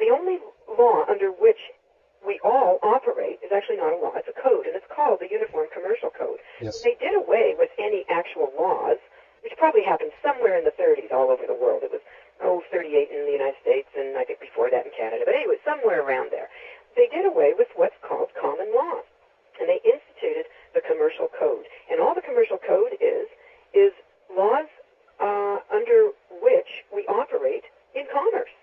the only law under which we all operate is actually not a law, it's a code, and it's called the Uniform Commercial Code. Yes. They did away with any actual laws, which probably happened somewhere in the 30s all over the world. It was, 38 in the United States, and I think before that in Canada, but anyway, somewhere around there. They did away with what's called common law, and they instituted the Commercial Code. And all the Commercial Code is laws under which we operate in commerce,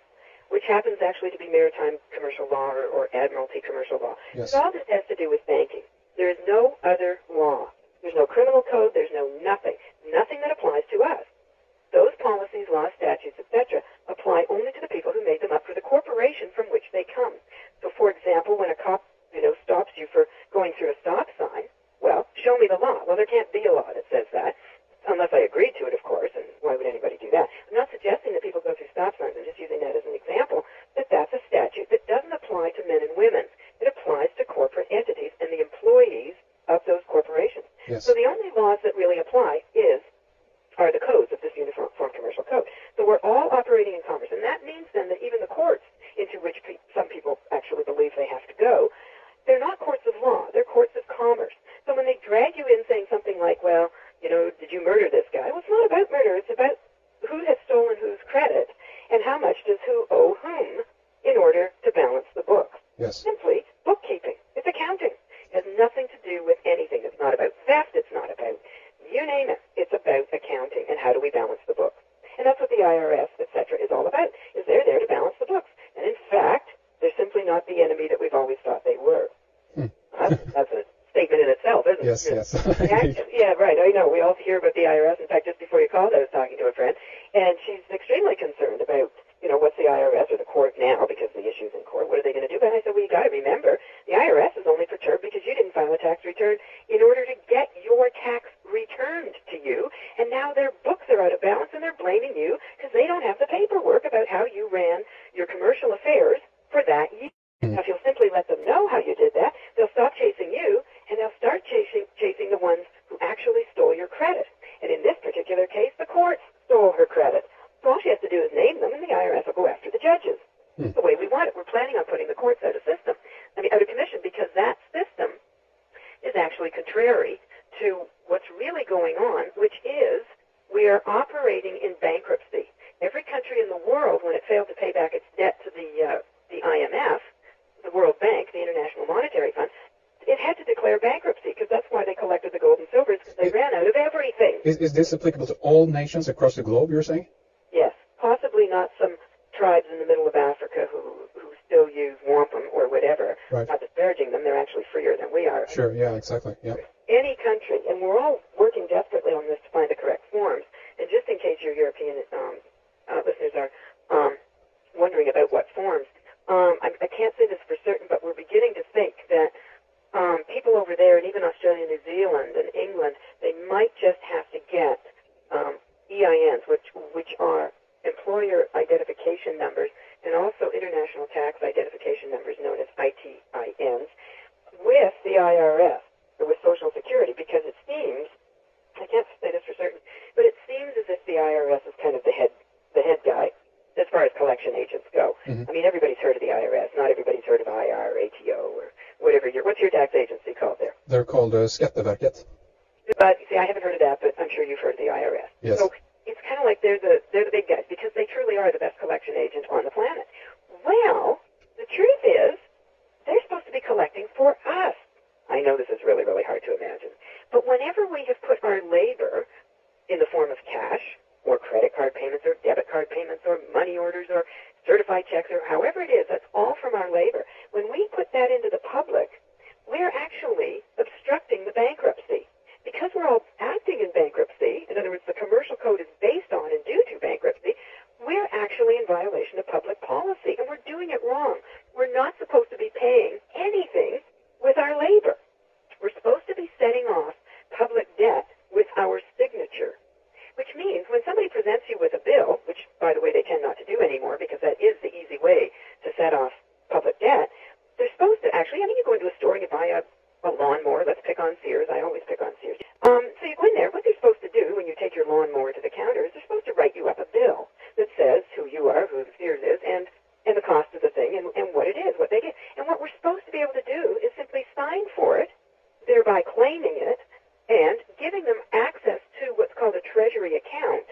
which happens actually to be maritime commercial law or admiralty commercial law. Yes. So all this has to do with banking. There is no other law. There's no criminal code. There's no nothing. Nothing that applies to us. Those policies, laws, statutes, etc., apply only to the people who made them up for the corporation from which they come. So, for example, when a cop, stops you for going through a stop sign, well, show me the law. Well, there can't be a law that says that, unless I agreed to it, of course, and why would anybody do that? I'm not suggesting that people go through stop signs. I'm just using that as an example, that that's a statute that doesn't apply to men and women. It applies to corporate entities and the employees of those corporations. Yes. So the only laws that really apply are the codes of this Uniform Commercial Code. So we're all operating in commerce, and that means then that even the courts into which some people actually believe they have to go, they're not courts of law, they're courts of commerce. So when they drag you in saying something like, well, did you murder this guy? Well, it's not about murder, it's about who has stolen whose credit, and how much does who owe whom in order to balance the books. Yes. Simply bookkeeping. It's accounting. It has nothing to do with anything. It's not about theft, it's not about you name it. It's about accounting and how do we balance the books. And that's what the IRS, etc., is all about, is they're there to balance the books. And in fact, they're simply not the enemy that we've always thought they were. That's a statement in itself, isn't it? Yes. Yeah, right. I know. We all hear about the IRS. In fact, just before you called, I was talking to a friend, and she's extremely concerned about, what's the IRS or the court now, because the issue's in court. What are they going to do? But I said, well, you got to remember, the IRS is only perturbed because you didn't file a tax return in order to get your tax returned to you, and now their books are out of balance, and they're blaming you because they don't have the paperwork about how you ran your commercial affairs for that year. Now, if you'll simply let them know how you did that, they'll stop chasing you, and they'll start chasing the ones who actually stole your credit. And in this particular case, the courts stole her credit. So all she has to do is name them, and the IRS will go after the judges. The way we want it. We're planning on putting the courts out of commission, because that system is actually contrary to what's really going on, which is we are operating in bankruptcy. Every country in the world, when it failed to pay back its debt to the IMF, the World Bank, the International Monetary Fund, it had to declare bankruptcy, because that's why they collected the gold and silvers, because they ran out of everything. Is this applicable to all nations across the globe, you're saying? Yes. Possibly not some tribes in the middle of Africa who still use wampum or whatever. Right. Not disparaging them, they're actually freer than we are. Sure, yeah, exactly. Yeah. Any country, and we're all working desperately on this to find the correct forms. And just in case your European listeners are wondering about what forms, I can't say this for certain, but we're beginning to think that people over there, and even Australia, New Zealand, and England, they might just have to get EINs, which are employer identification numbers, and also international tax identification numbers known as ITINs, with the IRS, or with Social Security, because it seems, I can't say this for certain, but it seems as if the IRS is kind of the head guy as far as collection agents go. Mm-hmm. I mean, everybody's heard of the IRS. Not everybody's heard of IR, ATO, or whatever. What's your tax agency called there? They're called Skatteverket. But see, I haven't heard of that, but I'm sure you've heard of the IRS. Yes. So it's kind of like they're the big guys, because they truly are the best collection agent on the planet. Well, the truth is, they're supposed to be collecting for us. I know this is really, really hard to imagine. But whenever we have put our labor in the form of cash, or credit card payments, or debit card payments, or money orders, or certified checks, or however it is, that's all from our labor. When we put that into the public, we're actually obstructing the bankruptcy. Because we're all acting in bankruptcy, in other words, the commercial code is based on and due to bankruptcy, we're actually in violation of public policy, and we're doing it wrong. We're not supposed to be paying anything with our labor. We're supposed to be setting off public debt with our signature, which means when somebody presents you with a bill, which, by the way, they tend not to do anymore because that is the easy way to set off public debt, they're supposed to actually, you go into a store and you buy a lawnmower. Let's pick on Sears. I always pick on Sears. So you go in there. What they're supposed to do when you take your lawnmower to the counter is they're supposed to write you up a bill that says who you are, who Sears is, and the cost of the thing and what it is, what they get. And what we're supposed to be able to do is simply sign for it, thereby claiming it, and giving them access to what's called a Treasury account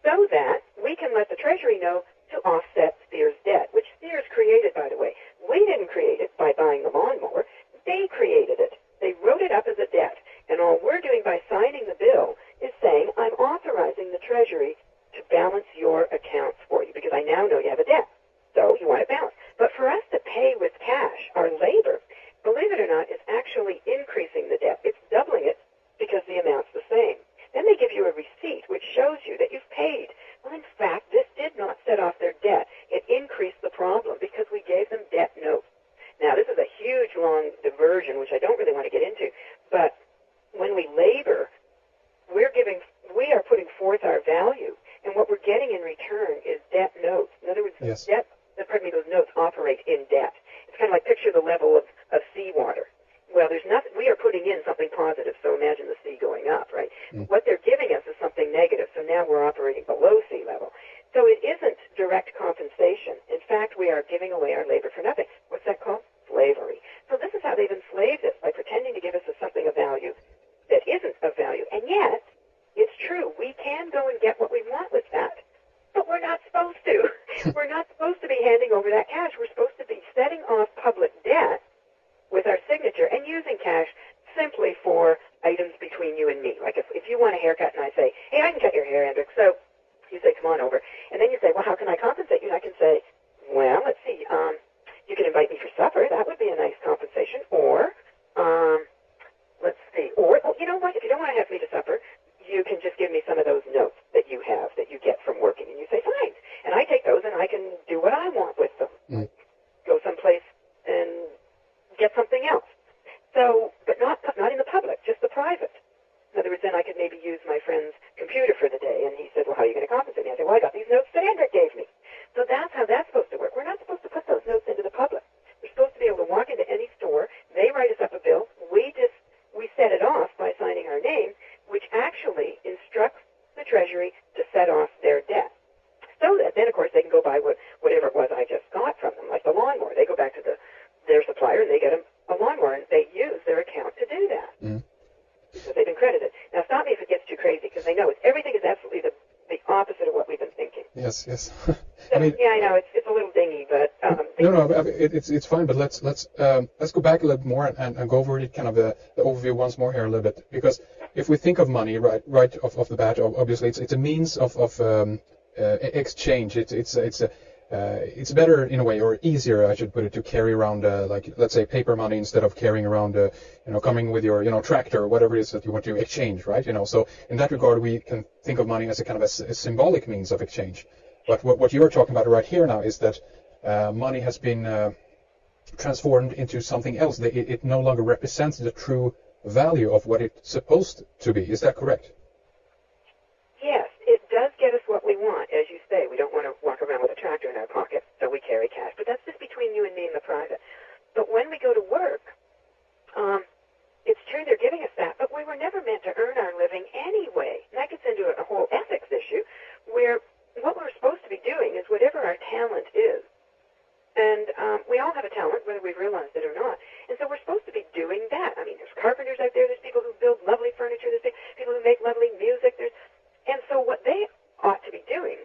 so that we can let the Treasury know to offset Sears' debt, which Sears created, by the way. We didn't create it by buying the lawnmower. They created it. They wrote it up as a debt. And all we're doing by signing the bill is saying, I'm authorizing the Treasury to balance your accounts for you, because I now know you have a debt. So you want it balanced. But for us to pay with cash, our labor, believe it or not, is actually increasing the debt. It's doubling it because the amount's the same. Then they give you a receipt which shows you that you've paid. Well, in fact, this did not set off their debt. It increased the problem because we gave them debt notes. Now, this is a huge, long diversion, which I don't really want to get into, but when we labor, we are putting forth our value, and what we're getting in return is debt notes. In other words, yes. those notes operate in debt. It's kind of like picture the level of seawater. Well, there's nothing. We are putting in something positive, so imagine the sea going up, right? What they're giving us is something negative, so now we're operating below sea level. So it isn't direct compensation. In fact, we are giving away our labor for nothing. What's that called? Slavery. So this is how they've enslaved us, by pretending to give us something of value that isn't of value. And yet, it's true. We can go and get what we want with that. But we're not supposed to. We're not supposed to be handing over that cash. We're supposed to be setting off public debt with our signature and using cash simply for items between you and me. Like if you want a haircut and I say, hey, I can cut your hair, Hendrik, so you say, come on over. And then you say, well, how can I compensate you? And I can say, well, let's see, you can invite me for supper. That would be a nice compensation. Or, let's see, or, oh, you know what, if you don't want to have me to supper, you can just give me some of those notes that you have, that you get from working. And you say, fine. And I take those and I can do what I want with them. Go someplace and get something else. So, but not in the public, just the private. In other words, then I could maybe use my friend's computer for the day. And he said, well, how are you going to compensate me? I said, well, I got these notes that Hendrik gave me. So that's how that's supposed to work. We're not supposed to put those notes into the public. We're supposed to be able to walk into any store. They write us up a bill. We set it off by signing our name, which actually instructs the Treasury to set off their debt. So that then, of course, they can go buy whatever it was I just got from them, like the lawnmower. They go back to their supplier and they get a lawnmower, and they use their account to do that. Because they've been credited. Now, stop me if it gets too crazy, because they know everything is absolutely the opposite of what we've been thinking. Yes. So, I mean, yeah, I know it's a little dingy, but no, it's fine. But let's go back a little more and go over kind of the overview once more here a little bit, because if we think of money right off the bat, obviously it's a means of exchange. It's better in a way, or easier, I should put it, to carry around like, let's say, paper money instead of carrying around coming with your tractor or whatever it is that you want to exchange, right? So in that regard, we can think of money as a kind of a symbolic means of exchange. But what you are talking about right here now is that money has been transformed into something else. It no longer represents the true value of what it's supposed to be. Is that correct? Yes, it does get us what we want. As you say, we don't want to walk around with a tractor in our pocket, so we carry cash. But that's just between you and me and the private. But when we go to work, it's true they're giving us that, but we were never meant to earn our living anyway. And that gets into a whole ethics issue where what we're supposed to be doing is whatever our talent is. And we all have a talent, whether we've realized it or not. And so we're supposed to be doing that. I mean, there's carpenters out there. There's people who build lovely furniture. There's people who make lovely music. And so what they ought to be doing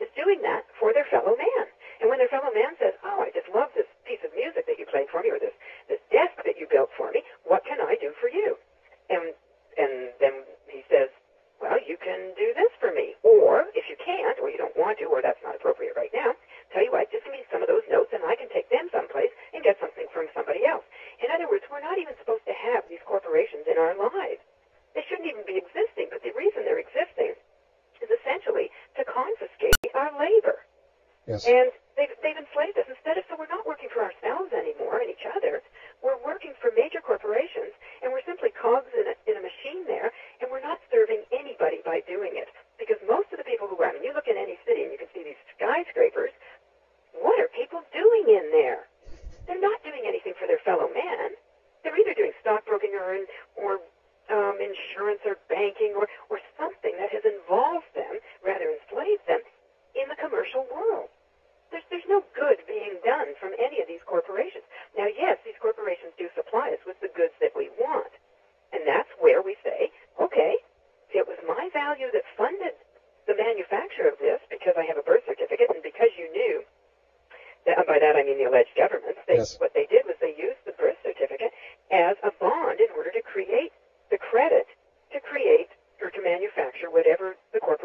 is doing that for their fellow man. And when their fellow man says, oh, I just love this piece of music that you played for me, or this desk that you built for me, what can I do for you? And then he says, well, you can do this for me. Or if you can't, or you don't want to, or that's not appropriate right now, tell you what, just give me some of those notes and I can take them someplace and get something from somebody else. In other words, we're not even supposed to have these corporations in our lives. They shouldn't even be existing, but the reason they're existing is essentially to confiscate our labor. Yes. And they've enslaved us. So we're not working for ourselves anymore and each other. We're working for major corporations, and we're simply cogs in a machine there, and we're not serving anybody by doing it. Because most of the people I mean, you look in any city and you can see these skyscrapers. What are people doing in there? They're not doing anything for their fellow man. They're either doing stockbroking or insurance or banking or something that has involved them, rather enslaved them, in the commercial world. There's no good being from any of these corporations. Now, yes, these corporations do supply us with the goods that we want. And that's where we say, okay, it was my value that funded the manufacture of this because I have a birth certificate and because you knew, that, and by that I mean the alleged governments, what they did was they used the birth certificate as a bond in order to create the credit to create or to manufacture whatever the corporation